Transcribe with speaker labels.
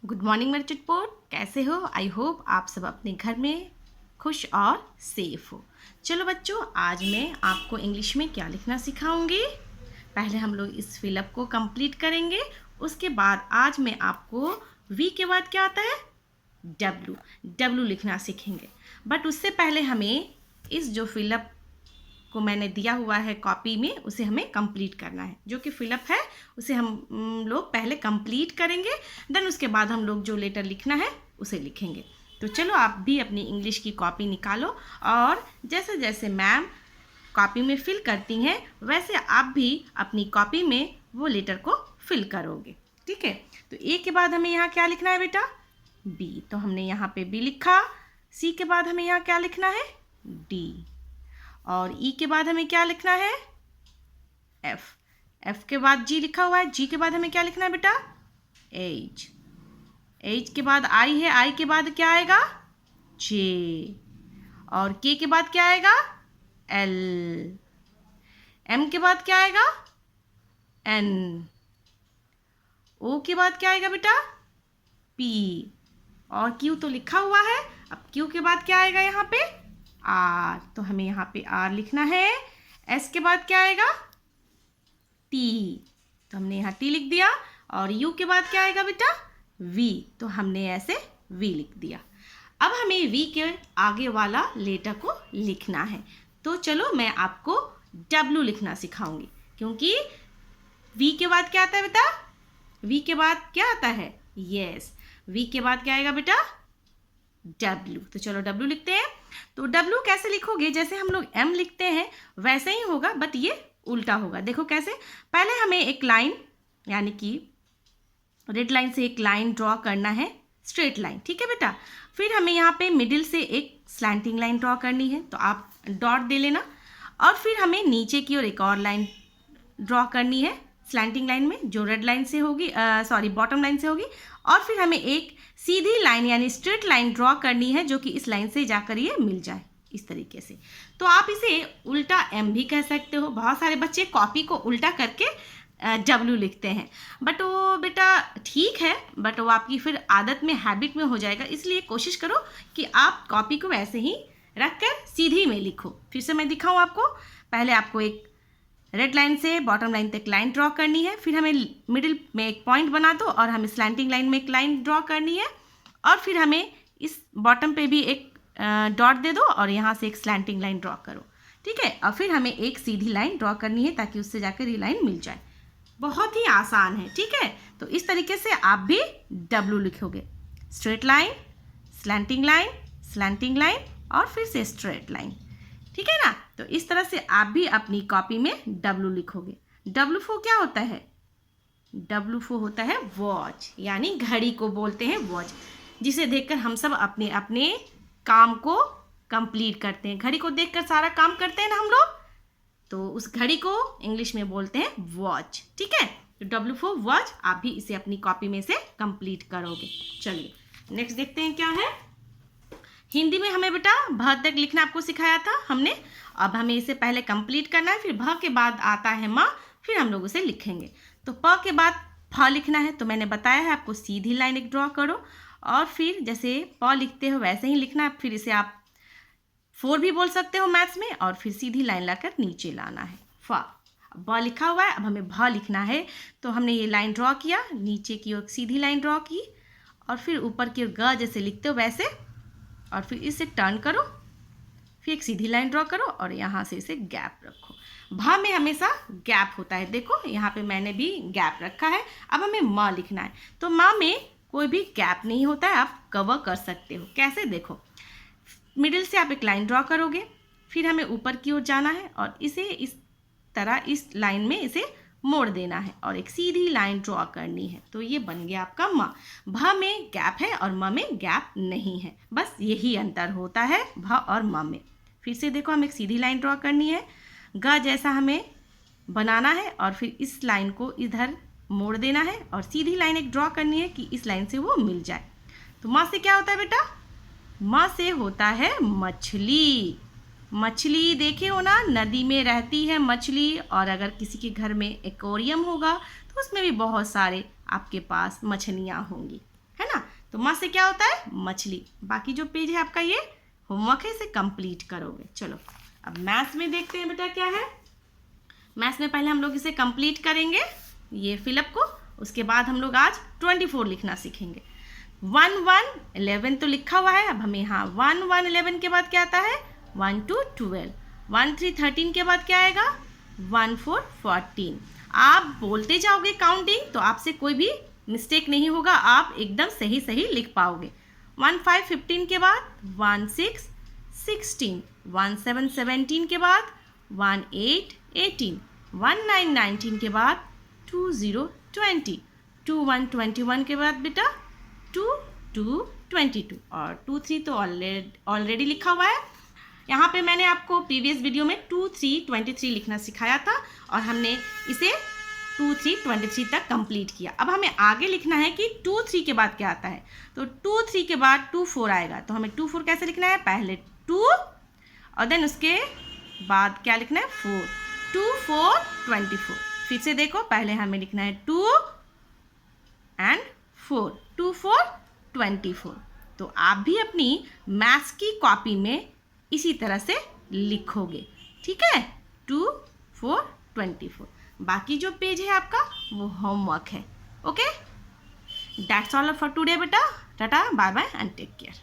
Speaker 1: Good morning मेरे चुटपुट, कैसे हो? आई होप आप सब अपने घर में खुश और सेफ हो। चलो बच्चों, आज मैं आपको इंग्लिश में क्या लिखना सिखाऊंगी। पहले हम लोग इस फिलअप को कंप्लीट करेंगे, उसके बाद आज मैं आपको वी के बाद क्या आता है, डब्लू लिखना सीखेंगे। बट उससे पहले हमें इस जो फिलअप को मैंने दिया हुआ है कॉपी में, उसे हमें कंप्लीट करना है। जो कि फिलअप है उसे हम लोग पहले कंप्लीट करेंगे, देन उसके बाद हम लोग जो लेटर लिखना है उसे लिखेंगे। तो चलो आप भी अपनी इंग्लिश की कॉपी निकालो और जैसे जैसे मैम कॉपी में फिल करती हैं वैसे आप भी अपनी कॉपी में वो लेटर को फिल करोगे। ठीक है, तो ए के बाद हमें यहाँ क्या लिखना है बेटा, बी। तो हमने यहाँ पे बी लिखा। सी के बाद हमें यहाँ क्या लिखना है, डी। और ई के बाद हमें क्या लिखना है, एफ के बाद जी लिखा हुआ है। जी के बाद हमें क्या लिखना है बेटा, एच के बाद आई है। आई के बाद क्या आएगा, जे। और के के बाद क्या आएगा, एल। एम के बाद क्या आएगा, एन। ओ के बाद क्या आएगा बेटा, पी। और क्यू तो लिखा हुआ है, अब क्यू के बाद क्या आएगा यहाँ पे, आर। तो हमें यहाँ पे आर लिखना है। एस के बाद क्या आएगा, टी। तो हमने यहाँ टी लिख दिया। और यू के बाद क्या आएगा बेटा, वी। तो हमने ऐसे वी लिख दिया। अब हमें वी के आगे वाला लेटर को लिखना है। तो चलो मैं आपको डब्लू लिखना सिखाऊंगी, क्योंकि वी के बाद क्या आता है बेटा, वी के बाद क्या आता है, यस। वी के बाद क्या आएगा बेटा, डब्लू। तो चलो डब्लू लिखते हैं। तो डब्लू कैसे लिखोगे, जैसे हम लोग एम लिखते हैं वैसे ही होगा, बट ये उल्टा होगा। देखो कैसे, पहले हमें एक लाइन यानी कि रेड लाइन से एक लाइन ड्रॉ करना है, स्ट्रेट लाइन। ठीक है बेटा, फिर हमें यहाँ पे मिडिल से एक स्लैंटिंग लाइन ड्रॉ करनी है, तो आप डॉट दे लेना। और फिर हमें नीचे की ओर एक और लाइन ड्रॉ करनी है स्लैंटिंग लाइन में, जो रेड लाइन से होगी, बॉटम लाइन से होगी। और फिर हमें एक सीधी लाइन यानी स्ट्रेट लाइन ड्रॉ करनी है, जो कि इस लाइन से जाकर ये मिल जाए इस तरीके से। तो आप इसे उल्टा एम भी कह सकते हो। बहुत सारे बच्चे कॉपी को उल्टा करके डब्लू लिखते हैं, बट वो बेटा ठीक है, बट वो आपकी फिर आदत में, हैबिट में हो जाएगा। इसलिए कोशिश करो कि आप कॉपी को वैसे ही रखकर सीधी में लिखो। फिर से मैं दिखाऊँ आपको। पहले आपको एक रेड लाइन से बॉटम लाइन तक लाइन ड्रॉ करनी है, फिर हमें मिडिल में एक पॉइंट बना दो और हमें स्लैंटिंग लाइन में एक लाइन ड्रॉ करनी है। और फिर हमें इस बॉटम पे भी एक डॉट दे दो और यहाँ से एक स्लैंटिंग लाइन ड्रॉ करो। ठीक है, और फिर हमें एक सीधी लाइन ड्रॉ करनी है ताकि उससे जाकर ये लाइन मिल जाए। बहुत ही आसान है। ठीक है, तो इस तरीके से आप भी डब्लू लिखोगे, स्ट्रेट लाइन, स्लैंटिंग लाइन और फिर से स्ट्रेट लाइन। ठीक है ना, तो इस तरह से आप भी अपनी कॉपी में डब्लू लिखोगे। डब्लू फो क्या होता है, डब्लू फो होता है वॉच, यानी घड़ी को बोलते हैं वॉच, जिसे देखकर हम सब अपने अपने काम को कंप्लीट करते हैं। घड़ी को देखकर सारा काम करते हैं ना हम लोग, तो उस घड़ी को इंग्लिश में बोलते हैं वॉच। ठीक है, तो डब्लू फो वॉच, आप भी इसे अपनी कॉपी में से कंप्लीट करोगे। चलिए नेक्स्ट देखते हैं क्या है। हिंदी में हमें बेटा भ तक लिखना आपको सिखाया था हमने। अब हमें इसे पहले कंप्लीट करना है, फिर भ के बाद आता है म, फिर हम लोग उसे लिखेंगे। तो प के बाद फ लिखना है, तो मैंने बताया है आपको सीधी लाइन एक ड्रॉ करो और फिर जैसे प लिखते हो वैसे ही लिखना है। फिर इसे आप 4 भी बोल सकते हो मैथ्स में, और फिर सीधी लाइन लाकर नीचे लाना है। फ ब लिखा हुआ है, अब हमें भ लिखना है। तो हमने ये लाइन ड्रॉ किया, नीचे की ओर सीधी लाइन ड्रॉ की और फिर ऊपर की ओर ग जैसे लिखते हो वैसे, और फिर इसे टर्न करो, फिर एक सीधी लाइन ड्रॉ करो और यहाँ से इसे गैप रखो। भा में हमेशा गैप होता है, देखो यहाँ पे मैंने भी गैप रखा है। अब हमें म लिखना है, तो माँ में कोई भी गैप नहीं होता है, आप कवर कर सकते हो। कैसे, देखो मिडिल से आप एक लाइन ड्रॉ करोगे, फिर हमें ऊपर की ओर जाना है और इसे इस तरह इस लाइन में इसे मोड़ देना है और एक सीधी लाइन ड्रॉ करनी है। तो ये बन गया आपका म। भ में गैप है और म में गैप नहीं है, बस यही अंतर होता है भ और म में। फिर से देखो, हमें एक सीधी लाइन ड्रॉ करनी है, ग जैसा हमें बनाना है और फिर इस लाइन को इधर मोड़ देना है और सीधी लाइन एक ड्रॉ करनी है कि इस लाइन से वो मिल जाए। तो म से क्या होता है बेटा, म से होता है मछली। मछली देखे हो ना, नदी में रहती है मछली, और अगर किसी के घर में एक्वेरियम होगा तो उसमें भी बहुत सारे आपके पास मछलियाँ होंगी, है ना। तो म से क्या होता है मछली। बाकी जो पेज है आपका ये होमवर्क है, इसे कंप्लीट करोगे। चलो अब मैथ्स में देखते हैं बेटा क्या है। मैथ्स में पहले हम लोग इसे कंप्लीट करेंगे ये फिलअप को, उसके बाद हम लोग आज 24 लिखना सीखेंगे। 1 1 11 तो लिखा हुआ है, अब हमें यहाँ 1 1 11 के बाद क्या आता है 1 2 12, 1 3 13 के बाद क्या आएगा 1 4 14। आप बोलते जाओगे काउंटिंग तो आपसे कोई भी मिस्टेक नहीं होगा, आप एकदम सही सही लिख पाओगे। 1 5 15 के बाद 1 6 16, 1 7 17 के बाद 1 8 18, 1 9 19 के बाद 2 0 20, 2 1 21 के बाद बेटा 2 2 22 और 2 3 तो ऑलरेडी लिखा हुआ है। यहाँ पे मैंने आपको प्रीवियस वीडियो में 2 3 23 लिखना सिखाया था और हमने इसे 2 3 23 तक कंप्लीट किया। अब हमें आगे लिखना है कि 2 3 के बाद क्या आता है, तो 2 3 के बाद 2 4 आएगा। तो हमें 2 4 कैसे लिखना है, पहले 2 और देन उसके बाद क्या लिखना है 4, 2 4 24। फिर से देखो, पहले हमें लिखना है 2 एंड 4, 2 4 24। तो आप भी अपनी मैथ्स की कॉपी में इसी तरह से लिखोगे, ठीक है, 2 4 24। बाकी जो पेज है आपका वो होमवर्क है। Okay, that's all for today बेटा। Tata, bye bye and take care.